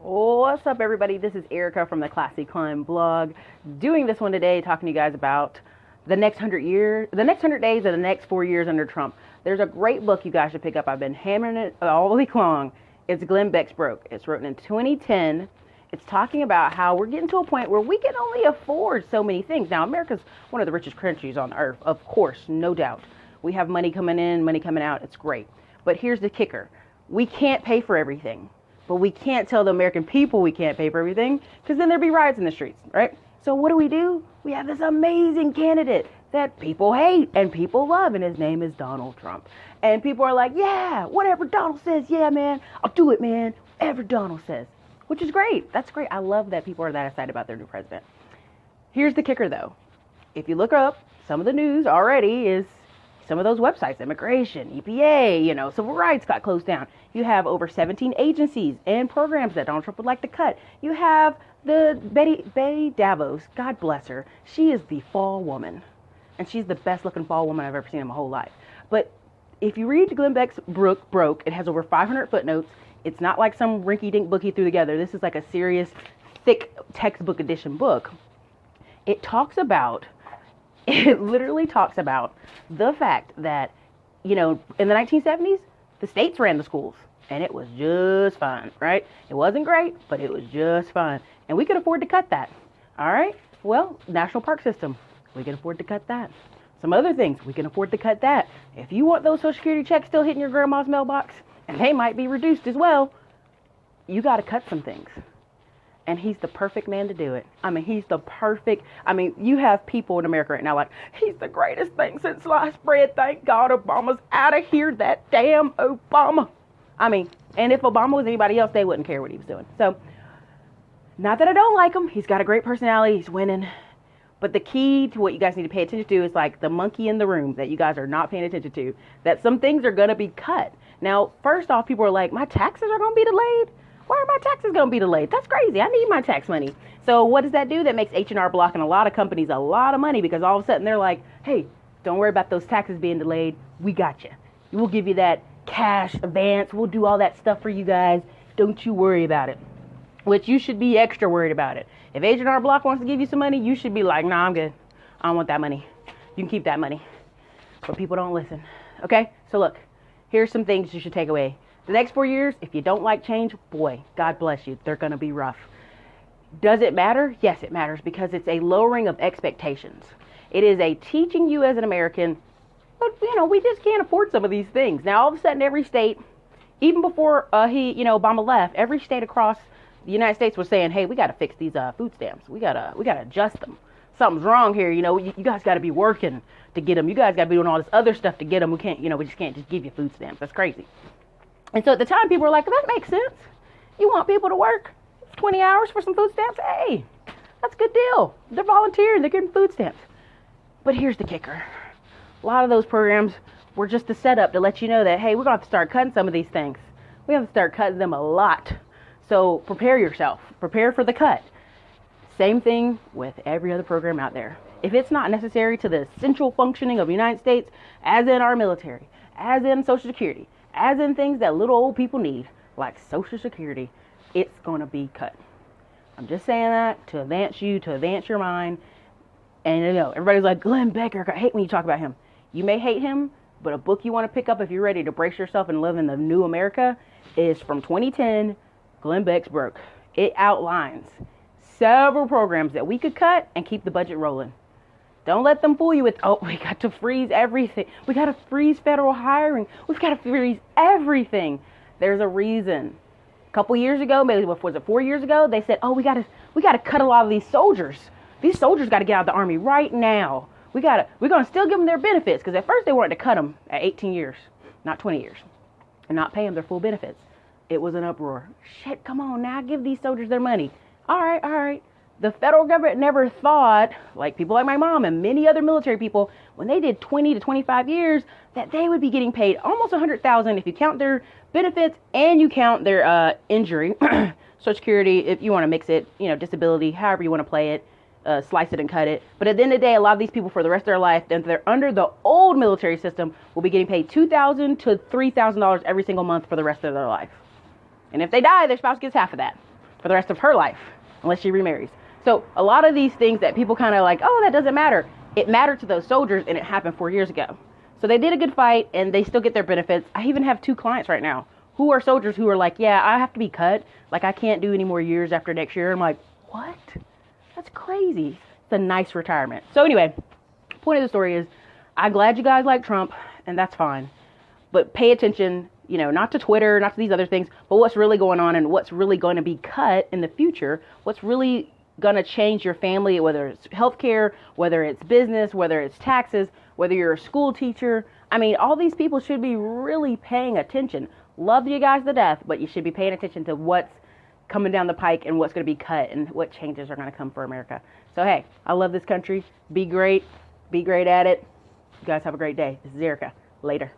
What's up, everybody? This is Erica from the Classy Climb blog. Doing this one today, talking to you guys about the next 100 days, and the next 4 years under Trump. There's a great book you guys should pick up. I've been hammering it all week long. It's Glenn Beck's Broke. It's written in 2010. It's talking about how we're getting to a point where we can only afford so many things. Now, America's one of the richest countries on earth, of course, no doubt. We have money coming in, money coming out. It's great. But here's the kicker. We can't pay for everything. But we can't tell the American people we can't pay for everything, because then there'd be riots in the streets, right? So what do? We have this amazing candidate that people hate and people love, and his name is Donald Trump. And people are like, yeah, whatever Donald says, yeah, man, I'll do it, man, whatever Donald says, which is great. That's great. I love that people are that excited about their new president. Here's the kicker, though. If you look up, some of the news already is some of those websites, immigration, EPA, civil rights got closed down. You have over 17 agencies and programs that Donald Trump would like to cut. You have the Betty Davos, God bless her. She is the fall woman. And she's the best looking fall woman I've ever seen in my whole life. But if you read Glenn Beck's Broke, it has over 500 footnotes. It's not like some rinky-dink book he threw together. This is like a serious, thick textbook edition book. It literally talks about the fact that, in the 1970s, the states ran the schools, and it was just fine, right? It wasn't great, but it was just fine. And we could afford to cut that, all right? Well, national park system, we can afford to cut that. Some other things, we can afford to cut that. If you want those Social Security checks still hitting your grandma's mailbox, and they might be reduced as well, you got to cut some things. And he's the perfect man to do it. You have people in America right now like, he's the greatest thing since sliced bread. Thank God Obama's out of here. That damn Obama. And if Obama was anybody else, they wouldn't care what he was doing. So, not that I don't like him. He's got a great personality. He's winning. But the key to what you guys need to pay attention to is like the monkey in the room that you guys are not paying attention to. That some things are going to be cut. Now, first off, people are like, my taxes are going to be delayed? Why are my taxes going to be delayed? That's crazy. I need my tax money. So what does that do? That makes H&R Block and a lot of companies a lot of money, because all of a sudden they're like, hey, don't worry about those taxes being delayed. We got you. We'll give you that cash advance. We'll do all that stuff for you guys. Don't you worry about it. Which you should be extra worried about it. If H&R Block wants to give you some money, you should be like, nah, I'm good. I don't want that money. You can keep that money. But people don't listen. Okay? So look, here's some things you should take away. The next 4 years, if you don't like change, boy, God bless you. They're going to be rough. Does it matter? Yes, it matters, because it's a lowering of expectations. It is a teaching you as an American, but, we just can't afford some of these things. Now, all of a sudden, every state, even before Obama left, every state across the United States was saying, hey, we got to fix these food stamps. We got to adjust them. Something's wrong here. You guys got to be working to get them. You guys got to be doing all this other stuff to get them. We can't, we just can't just give you food stamps. That's crazy. And so at the time, people were like, that makes sense. You want people to work 20 hours for some food stamps? Hey, that's a good deal. They're volunteering. They're getting food stamps. But here's the kicker. A lot of those programs were just a setup to let you know that, hey, we're going to have to start cutting some of these things. We have to start cutting them a lot. So prepare yourself. Prepare for the cut. Same thing with every other program out there. If it's not necessary to the essential functioning of the United States, as in our military, as in Social Security, as in things that little old people need, like Social Security, it's going to be cut. I'm just saying that to advance you, to advance your mind. And everybody's like, Glenn Becker, I hate when you talk about him. You may hate him, but a book you want to pick up if you're ready to brace yourself and live in the new America is from 2010, Glenn Beck's Broke. It outlines several programs that we could cut and keep the budget rolling. Don't let them fool you with, we got to freeze everything. We got to freeze federal hiring. We've got to freeze everything. There's a reason. A couple years ago, maybe was it 4 years ago, they said, we got to cut a lot of these soldiers. These soldiers got to get out of the Army right now. We're going to still give them their benefits, because at first they wanted to cut them at 18 years, not 20 years, and not pay them their full benefits. It was an uproar. Shit, come on now, give these soldiers their money. All right. The federal government never thought, like people like my mom and many other military people, when they did 20 to 25 years, that they would be getting paid almost $100,000 if you count their benefits and you count their injury, Social Security, if you want to mix it, disability, however you want to play it, slice it and cut it. But at the end of the day, a lot of these people for the rest of their life, if they're under the old military system, will be getting paid $2,000 to $3,000 every single month for the rest of their life. And if they die, their spouse gets half of that. for the rest of her life, unless she remarries. So a lot of these things that people kind of like, oh, that doesn't matter. It mattered to those soldiers, and it happened 4 years ago. So they did a good fight, and they still get their benefits. I even have 2 clients right now who are soldiers who are like, yeah, I have to be cut. Like, I can't do any more years after next year. I'm like, what? That's crazy. It's a nice retirement. So anyway, point of the story is, I'm glad you guys like Trump, and that's fine. But pay attention, you know, not to Twitter, not to these other things, but what's really going on and what's really going to be cut in the future, what's really going to change your family, whether it's healthcare, whether it's business, whether it's taxes, whether you're a school teacher. I mean, all these people should be really paying attention. Love you guys to death, but you should be paying attention to what's coming down the pike and what's going to be cut and what changes are going to come for America. So, hey, I love this country. Be great. Be great at it. You guys have a great day. This is Erica. Later.